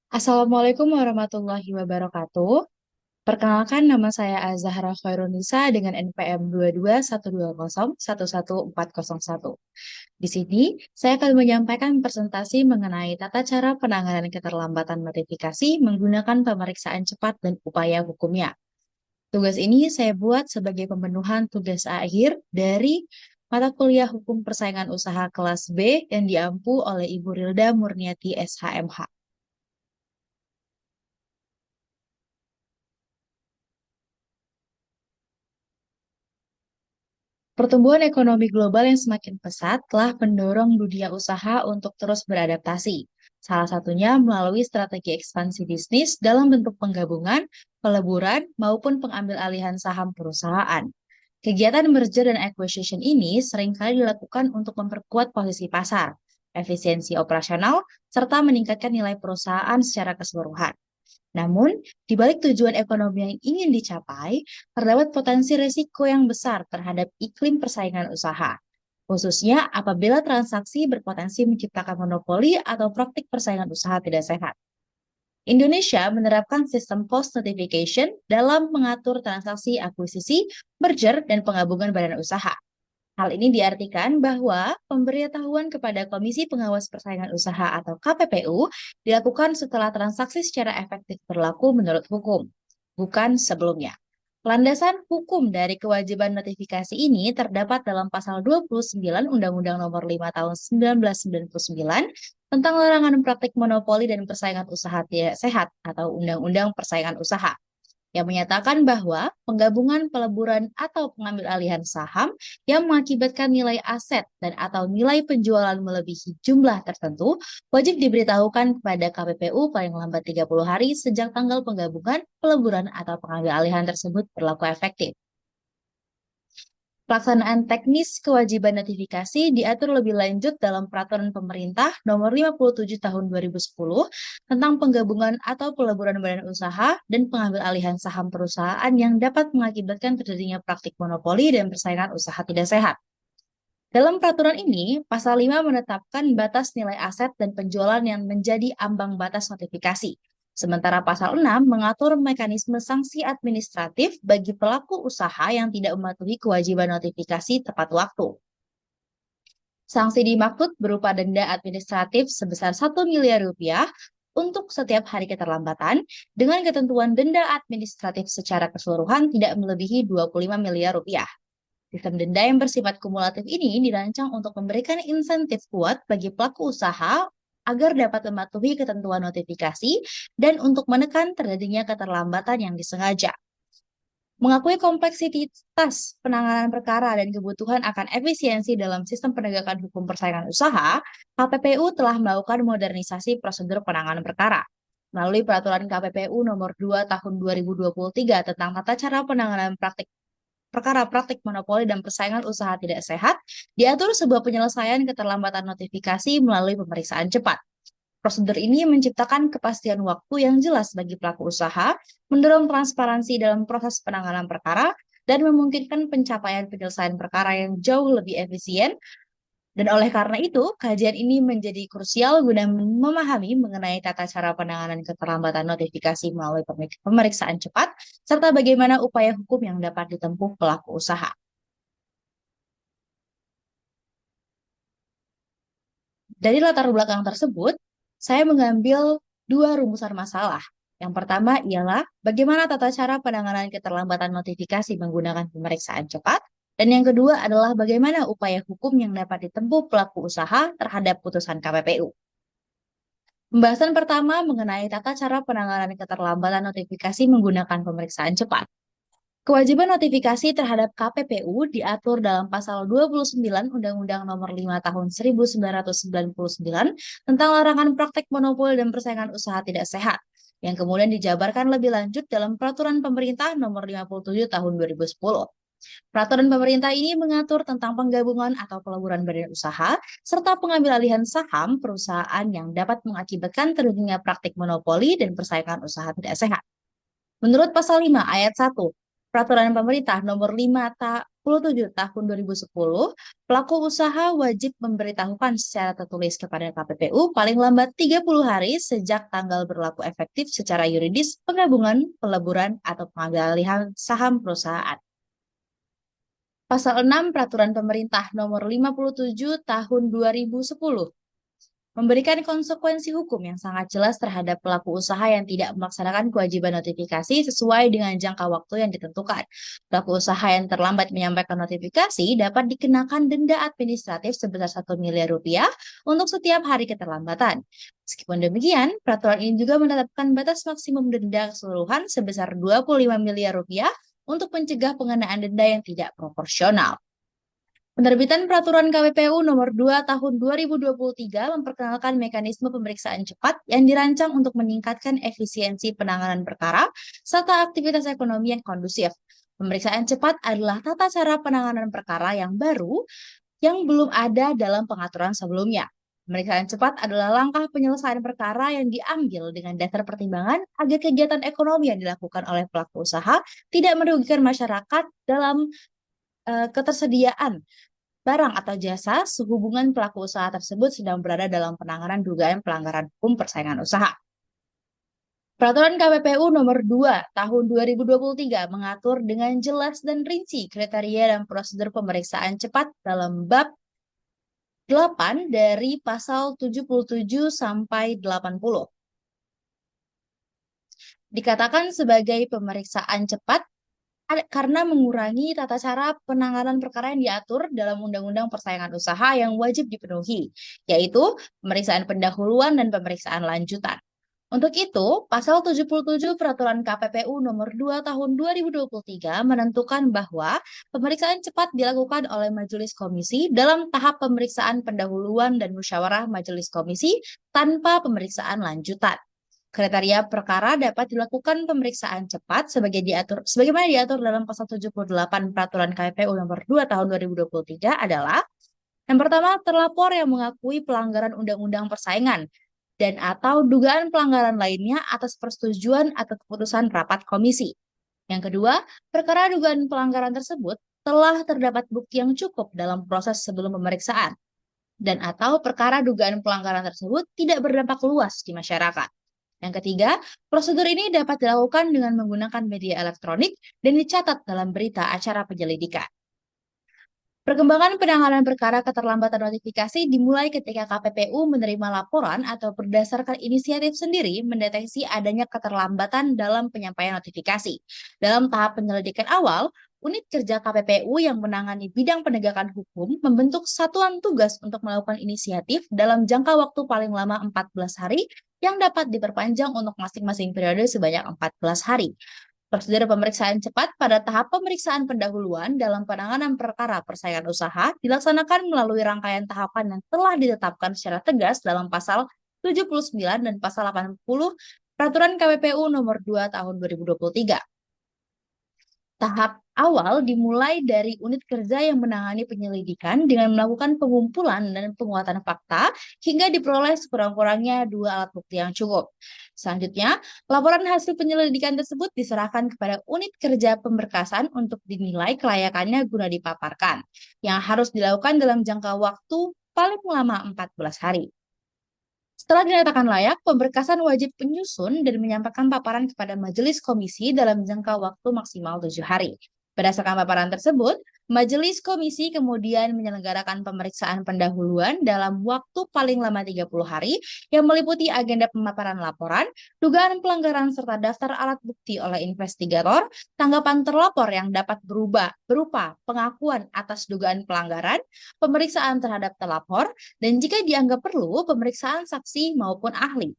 Assalamualaikum warahmatullahi wabarakatuh. Perkenalkan nama saya Azahra Khairunisa dengan NPM 2212011141. Di sini, saya akan menyampaikan presentasi mengenai tata cara penanganan keterlambatan notifikasi menggunakan pemeriksaan cepat dan upaya hukumnya. Tugas ini saya buat sebagai pemenuhan tugas akhir dari mata kuliah Hukum Persaingan Usaha kelas B yang diampu oleh Ibu Rilda Murniati SHMH. Pertumbuhan ekonomi global yang semakin pesat telah mendorong dunia usaha untuk terus beradaptasi. Salah satunya melalui strategi ekspansi bisnis dalam bentuk penggabungan, peleburan, maupun pengambil alihan saham perusahaan. Kegiatan merger dan acquisition ini seringkali dilakukan untuk memperkuat posisi pasar, efisiensi operasional, serta meningkatkan nilai perusahaan secara keseluruhan. Namun, di balik tujuan ekonomi yang ingin dicapai, terdapat potensi risiko yang besar terhadap iklim persaingan usaha, khususnya apabila transaksi berpotensi menciptakan monopoli atau praktik persaingan usaha tidak sehat. Indonesia menerapkan sistem post notification dalam mengatur transaksi akuisisi, merger, dan penggabungan badan usaha. Hal ini diartikan bahwa pemberitahuan kepada Komisi Pengawas Persaingan Usaha atau KPPU dilakukan setelah transaksi secara efektif berlaku menurut hukum, bukan sebelumnya. Landasan hukum dari kewajiban notifikasi ini terdapat dalam pasal 29 Undang-Undang Nomor 5 Tahun 1999 tentang larangan praktik monopoli dan persaingan usaha tidak sehat atau Undang-Undang Persaingan Usaha yang menyatakan bahwa penggabungan, peleburan, atau pengambil alihan saham yang mengakibatkan nilai aset dan atau nilai penjualan melebihi jumlah tertentu wajib diberitahukan kepada KPPU paling lambat 30 hari sejak tanggal penggabungan, peleburan, atau pengambil alihan tersebut berlaku efektif. Pelaksanaan teknis kewajiban notifikasi diatur lebih lanjut dalam Peraturan Pemerintah Nomor 57 Tahun 2010 tentang penggabungan atau peleburan badan usaha dan pengambil alihan saham perusahaan yang dapat mengakibatkan terjadinya praktik monopoli dan persaingan usaha tidak sehat. Dalam peraturan ini, Pasal 5 menetapkan batas nilai aset dan penjualan yang menjadi ambang batas notifikasi. Sementara Pasal 6 mengatur mekanisme sanksi administratif bagi pelaku usaha yang tidak mematuhi kewajiban notifikasi tepat waktu. Sanksi dimaksud berupa denda administratif sebesar 1 miliar rupiah untuk setiap hari keterlambatan dengan ketentuan denda administratif secara keseluruhan tidak melebihi 25 miliar rupiah. Sistem denda yang bersifat kumulatif ini dirancang untuk memberikan insentif kuat bagi pelaku usaha agar dapat mematuhi ketentuan notifikasi dan untuk menekan terjadinya keterlambatan yang disengaja. Mengakui kompleksitas penanganan perkara dan kebutuhan akan efisiensi dalam sistem penegakan hukum persaingan usaha, KPPU telah melakukan modernisasi prosedur penanganan perkara. Melalui Peraturan KPPU Nomor 2 Tahun 2023 tentang tata cara penanganan perkara praktik monopoli dan persaingan usaha tidak sehat, diatur sebuah penyelesaian keterlambatan notifikasi melalui pemeriksaan cepat. Prosedur ini menciptakan kepastian waktu yang jelas bagi pelaku usaha, mendorong transparansi dalam proses penanganan perkara, dan memungkinkan pencapaian penyelesaian perkara yang jauh lebih efisien. Dan oleh karena itu, kajian ini menjadi krusial guna memahami mengenai tata cara penanganan keterlambatan notifikasi melalui pemeriksaan cepat, serta bagaimana upaya hukum yang dapat ditempuh pelaku usaha. Dari latar belakang tersebut, saya mengambil dua rumusan masalah. Yang pertama ialah bagaimana tata cara penanganan keterlambatan notifikasi menggunakan pemeriksaan cepat, dan yang kedua adalah bagaimana upaya hukum yang dapat ditempuh pelaku usaha terhadap putusan KPPU. Pembahasan pertama mengenai tata cara penanganan keterlambatan notifikasi menggunakan pemeriksaan cepat. Kewajiban notifikasi terhadap KPPU diatur dalam Pasal 29 Undang-Undang Nomor 5 Tahun 1999 tentang larangan praktek monopoli dan persaingan usaha tidak sehat, yang kemudian dijabarkan lebih lanjut dalam Peraturan Pemerintah Nomor 57 Tahun 2010. Peraturan pemerintah ini mengatur tentang penggabungan atau peleburan badan usaha serta pengambil alihan saham perusahaan yang dapat mengakibatkan terjadinya praktik monopoli dan persaingan usaha tidak sehat. Menurut Pasal 5 Ayat 1 Peraturan Pemerintah Nomor 5 57 tahun 2010, pelaku usaha wajib memberitahukan secara tertulis kepada KPPU paling lambat 30 hari sejak tanggal berlaku efektif secara yuridis penggabungan, peleburan, atau pengambilan saham perusahaan. Pasal 6 Peraturan Pemerintah Nomor 57 Tahun 2010 memberikan konsekuensi hukum yang sangat jelas terhadap pelaku usaha yang tidak melaksanakan kewajiban notifikasi sesuai dengan jangka waktu yang ditentukan. Pelaku usaha yang terlambat menyampaikan notifikasi dapat dikenakan denda administratif sebesar 1 miliar rupiah untuk setiap hari keterlambatan. Meskipun demikian, peraturan ini juga menetapkan batas maksimum denda keseluruhan sebesar 25 miliar rupiah untuk mencegah pengenaan denda yang tidak proporsional. Penerbitan Peraturan KPPU Nomor 2 Tahun 2023 memperkenalkan mekanisme pemeriksaan cepat yang dirancang untuk meningkatkan efisiensi penanganan perkara serta aktivitas ekonomi yang kondusif. Pemeriksaan cepat adalah tata cara penanganan perkara yang baru yang belum ada dalam pengaturan sebelumnya. Pemeriksaan cepat adalah langkah penyelesaian perkara yang diambil dengan dasar pertimbangan agar kegiatan ekonomi yang dilakukan oleh pelaku usaha tidak merugikan masyarakat dalam ketersediaan barang atau jasa sehubungan pelaku usaha tersebut sedang berada dalam penanganan dugaan pelanggaran hukum persaingan usaha. Peraturan KPPU Nomor 2 Tahun 2023 mengatur dengan jelas dan rinci kriteria dan prosedur pemeriksaan cepat dalam bab 8 dari pasal 77 sampai 80. Dikatakan sebagai pemeriksaan cepat karena mengurangi tata cara penanganan perkara yang diatur dalam Undang-Undang Persaingan Usaha yang wajib dipenuhi, yaitu pemeriksaan pendahuluan dan pemeriksaan lanjutan. Untuk itu, Pasal 77 Peraturan KPPU Nomor 2 Tahun 2023 menentukan bahwa pemeriksaan cepat dilakukan oleh Majelis Komisi dalam tahap pemeriksaan pendahuluan dan musyawarah Majelis Komisi tanpa pemeriksaan lanjutan. Kriteria perkara dapat dilakukan pemeriksaan cepat sebagaimana diatur dalam pasal 78 Peraturan KPPU Nomor 2 Tahun 2023 adalah yang pertama, terlapor yang mengakui pelanggaran undang-undang persaingan dan atau dugaan pelanggaran lainnya atas persetujuan atau keputusan rapat komisi. Yang kedua, perkara dugaan pelanggaran tersebut telah terdapat bukti yang cukup dalam proses sebelum pemeriksaan dan atau perkara dugaan pelanggaran tersebut tidak berdampak luas di masyarakat. Yang ketiga, prosedur ini dapat dilakukan dengan menggunakan media elektronik dan dicatat dalam berita acara penyelidikan. Perkembangan penanganan perkara keterlambatan notifikasi dimulai ketika KPPU menerima laporan atau berdasarkan inisiatif sendiri mendeteksi adanya keterlambatan dalam penyampaian notifikasi. Dalam tahap penyelidikan awal, unit kerja KPPU yang menangani bidang penegakan hukum membentuk satuan tugas untuk melakukan inisiatif dalam jangka waktu paling lama 14 hari yang dapat diperpanjang untuk masing-masing periode sebanyak 14 hari. Prosedur pemeriksaan cepat pada tahap pemeriksaan pendahuluan dalam penanganan perkara persaingan usaha dilaksanakan melalui rangkaian tahapan yang telah ditetapkan secara tegas dalam pasal 79 dan pasal 80 Peraturan KPPU Nomor 2 Tahun 2023. Tahap awal dimulai dari unit kerja yang menangani penyelidikan dengan melakukan pengumpulan dan penguatan fakta hingga diperoleh sekurang-kurangnya 2 alat bukti yang cukup. Selanjutnya, laporan hasil penyelidikan tersebut diserahkan kepada unit kerja pemberkasan untuk dinilai kelayakannya guna dipaparkan, yang harus dilakukan dalam jangka waktu paling lama 14 hari. Setelah dinyatakan layak, pemberkasan wajib menyusun dan menyampaikan paparan kepada majelis komisi dalam jangka waktu maksimal 7 hari. Berdasarkan paparan tersebut, majelis komisi kemudian menyelenggarakan pemeriksaan pendahuluan dalam waktu paling lama 30 hari yang meliputi agenda pemaparan laporan, dugaan pelanggaran serta daftar alat bukti oleh investigator, tanggapan terlapor yang dapat berubah berupa pengakuan atas dugaan pelanggaran, pemeriksaan terhadap terlapor, dan jika dianggap perlu, pemeriksaan saksi maupun ahli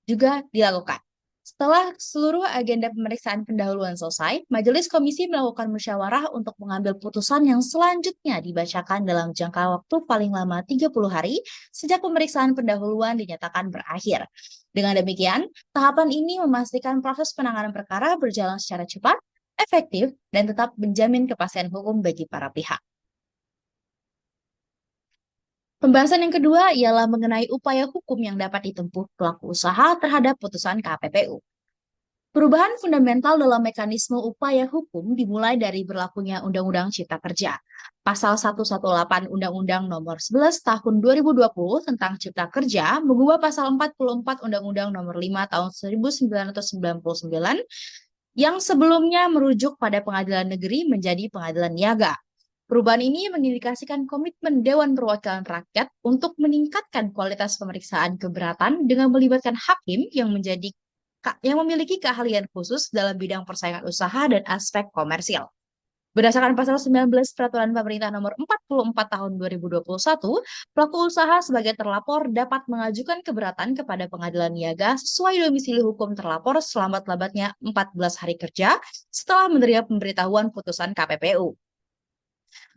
juga dilakukan. Setelah seluruh agenda pemeriksaan pendahuluan selesai, majelis komisi melakukan musyawarah untuk mengambil putusan yang selanjutnya dibacakan dalam jangka waktu paling lama 30 hari sejak pemeriksaan pendahuluan dinyatakan berakhir. Dengan demikian, tahapan ini memastikan proses penanganan perkara berjalan secara cepat, efektif, dan tetap menjamin kepastian hukum bagi para pihak. Pembahasan yang kedua ialah mengenai upaya hukum yang dapat ditempuh pelaku usaha terhadap putusan KPPU. Perubahan fundamental dalam mekanisme upaya hukum dimulai dari berlakunya Undang-Undang Cipta Kerja. Pasal 118 Undang-Undang Nomor 11 Tahun 2020 tentang Cipta Kerja mengubah pasal 44 Undang-Undang Nomor 5 Tahun 1999 yang sebelumnya merujuk pada pengadilan negeri menjadi pengadilan niaga. Perubahan ini mengindikasikan komitmen Dewan Perwakilan Rakyat untuk meningkatkan kualitas pemeriksaan keberatan dengan melibatkan hakim yang memiliki keahlian khusus dalam bidang persaingan usaha dan aspek komersil. Berdasarkan pasal 19 Peraturan Pemerintah Nomor 44 Tahun 2021, pelaku usaha sebagai terlapor dapat mengajukan keberatan kepada pengadilan niaga sesuai domisili hukum terlapor selambat-lambatnya 14 hari kerja setelah menerima pemberitahuan putusan KPPU.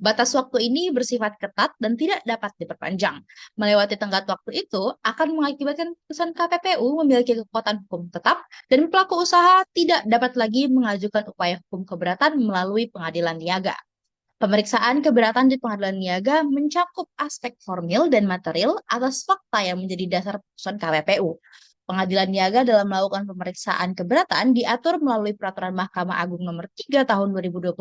Batas waktu ini bersifat ketat dan tidak dapat diperpanjang. Melewati tenggat waktu itu akan mengakibatkan putusan KPPU memiliki kekuatan hukum tetap dan pelaku usaha tidak dapat lagi mengajukan upaya hukum keberatan melalui pengadilan niaga. Pemeriksaan keberatan di pengadilan niaga mencakup aspek formil dan material atas fakta yang menjadi dasar putusan KPPU. Pengadilan niaga dalam melakukan pemeriksaan keberatan diatur melalui Peraturan Mahkamah Agung Nomor 3 Tahun 2021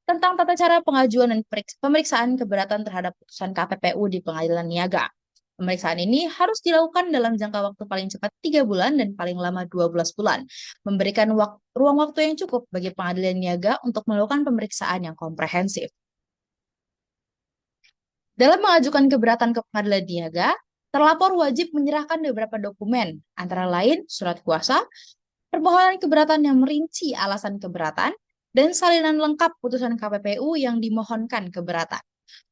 tentang tata cara pengajuan dan pemeriksaan keberatan terhadap putusan KPPU di pengadilan niaga. Pemeriksaan ini harus dilakukan dalam jangka waktu paling cepat 3 bulan dan paling lama 12 bulan, memberikan ruang waktu yang cukup bagi pengadilan niaga untuk melakukan pemeriksaan yang komprehensif. Dalam mengajukan keberatan ke pengadilan niaga, terlapor wajib menyerahkan beberapa dokumen, antara lain surat kuasa, permohonan keberatan yang merinci alasan keberatan, dan salinan lengkap putusan KPPU yang dimohonkan keberatan.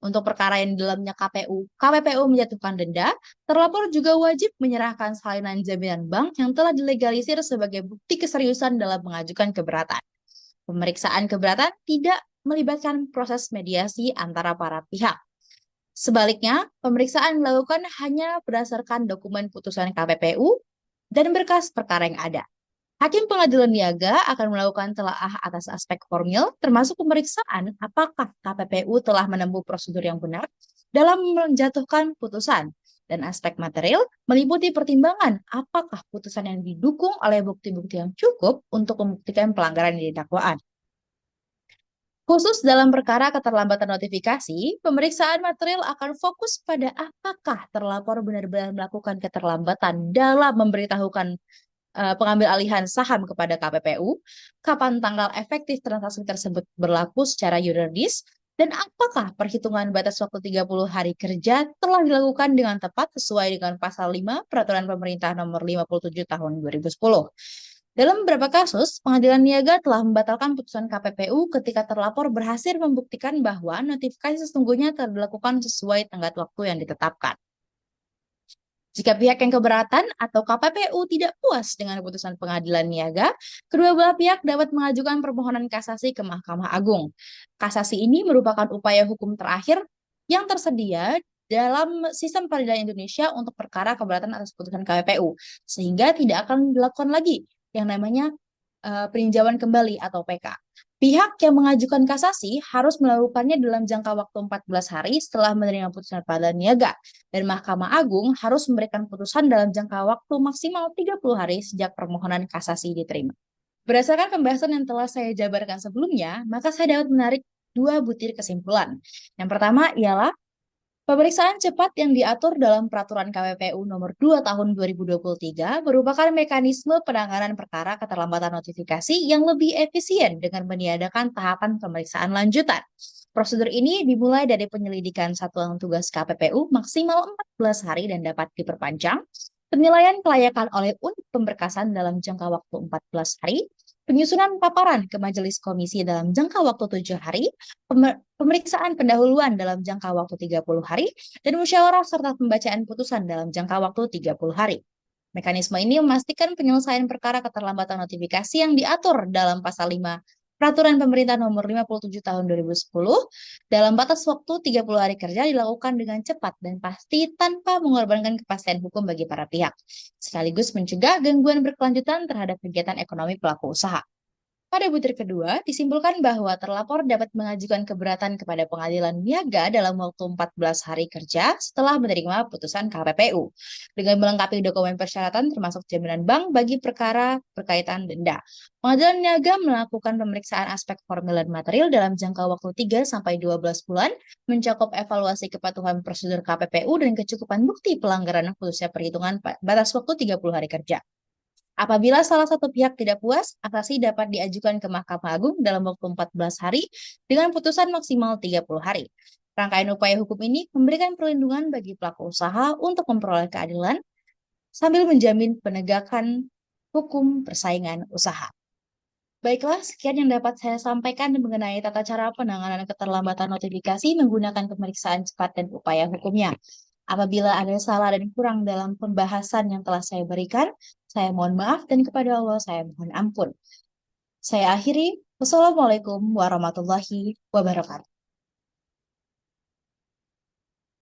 Untuk perkara yang di dalamnya KPPU menjatuhkan denda, terlapor juga wajib menyerahkan salinan jaminan bank yang telah dilegalisir sebagai bukti keseriusan dalam mengajukan keberatan. Pemeriksaan keberatan tidak melibatkan proses mediasi antara para pihak. Sebaliknya, pemeriksaan dilakukan hanya berdasarkan dokumen putusan KPPU dan berkas perkara yang ada. Hakim pengadilan niaga akan melakukan telaah atas aspek formil, termasuk pemeriksaan apakah KPPU telah menempuh prosedur yang benar dalam menjatuhkan putusan. Dan aspek material meliputi pertimbangan apakah putusan yang didukung oleh bukti-bukti yang cukup untuk membuktikan pelanggaran di dakwaan. Khusus dalam perkara keterlambatan notifikasi, pemeriksaan material akan fokus pada apakah terlapor benar-benar melakukan keterlambatan dalam memberitahukan pengambil alihan saham kepada KPPU, kapan tanggal efektif transaksi tersebut berlaku secara yuridis, dan apakah perhitungan batas waktu 30 hari kerja telah dilakukan dengan tepat sesuai dengan pasal 5 Peraturan Pemerintah Nomor 57 Tahun 2010. Dalam beberapa kasus, pengadilan niaga telah membatalkan putusan KPPU ketika terlapor berhasil membuktikan bahwa notifikasi sesungguhnya telah dilakukan sesuai tenggat waktu yang ditetapkan. Jika pihak yang keberatan atau KPPU tidak puas dengan putusan pengadilan niaga, kedua belah pihak dapat mengajukan permohonan kasasi ke Mahkamah Agung. Kasasi ini merupakan upaya hukum terakhir yang tersedia dalam sistem peradilan Indonesia untuk perkara keberatan atas putusan KPPU, sehingga tidak akan dilakukan lagi yang namanya peninjauan kembali atau PK. Pihak yang mengajukan kasasi harus melakukannya dalam jangka waktu 14 hari setelah menerima putusan pengadilan niaga, dan Mahkamah Agung harus memberikan putusan dalam jangka waktu maksimal 30 hari sejak permohonan kasasi diterima. Berdasarkan pembahasan yang telah saya jabarkan sebelumnya, maka saya dapat menarik dua butir kesimpulan. Yang pertama ialah pemeriksaan cepat yang diatur dalam Peraturan KPPU Nomor 2 Tahun 2023 merupakan mekanisme penanganan perkara keterlambatan notifikasi yang lebih efisien dengan meniadakan tahapan pemeriksaan lanjutan. Prosedur ini dimulai dari penyelidikan satuan tugas KPPU maksimal 14 hari dan dapat diperpanjang, penilaian kelayakan oleh unit pemberkasan dalam jangka waktu 14 hari, penyusunan paparan ke majelis komisi dalam jangka waktu 7 hari, pemeriksaan pendahuluan dalam jangka waktu 30 hari, dan musyawarah serta pembacaan putusan dalam jangka waktu 30 hari. Mekanisme ini memastikan penyelesaian perkara keterlambatan notifikasi yang diatur dalam pasal 5 Peraturan Pemerintah Nomor 57 Tahun 2010 dalam batas waktu 30 hari kerja dilakukan dengan cepat dan pasti tanpa mengorbankan kepastian hukum bagi para pihak, sekaligus mencegah gangguan berkelanjutan terhadap kegiatan ekonomi pelaku usaha. Pada butir kedua, disimpulkan bahwa terlapor dapat mengajukan keberatan kepada pengadilan niaga dalam waktu 14 hari kerja setelah menerima putusan KPPU, dengan melengkapi dokumen persyaratan termasuk jaminan bank bagi perkara berkaitan denda. Pengadilan niaga melakukan pemeriksaan aspek formil dan material dalam jangka waktu 3 sampai 12 bulan, mencakup evaluasi kepatuhan prosedur KPPU dan kecukupan bukti pelanggaran khususnya perhitungan batas waktu 30 hari kerja. Apabila salah satu pihak tidak puas, kasasi dapat diajukan ke Mahkamah Agung dalam waktu 14 hari dengan putusan maksimal 30 hari. Rangkaian upaya hukum ini memberikan perlindungan bagi pelaku usaha untuk memperoleh keadilan sambil menjamin penegakan hukum persaingan usaha. Baiklah, sekian yang dapat saya sampaikan mengenai tata cara penanganan keterlambatan notifikasi menggunakan pemeriksaan cepat dan upaya hukumnya. Apabila ada salah dan kurang dalam pembahasan yang telah saya berikan, saya mohon maaf dan kepada Allah saya mohon ampun. Saya akhiri. Wassalamualaikum warahmatullahi wabarakatuh.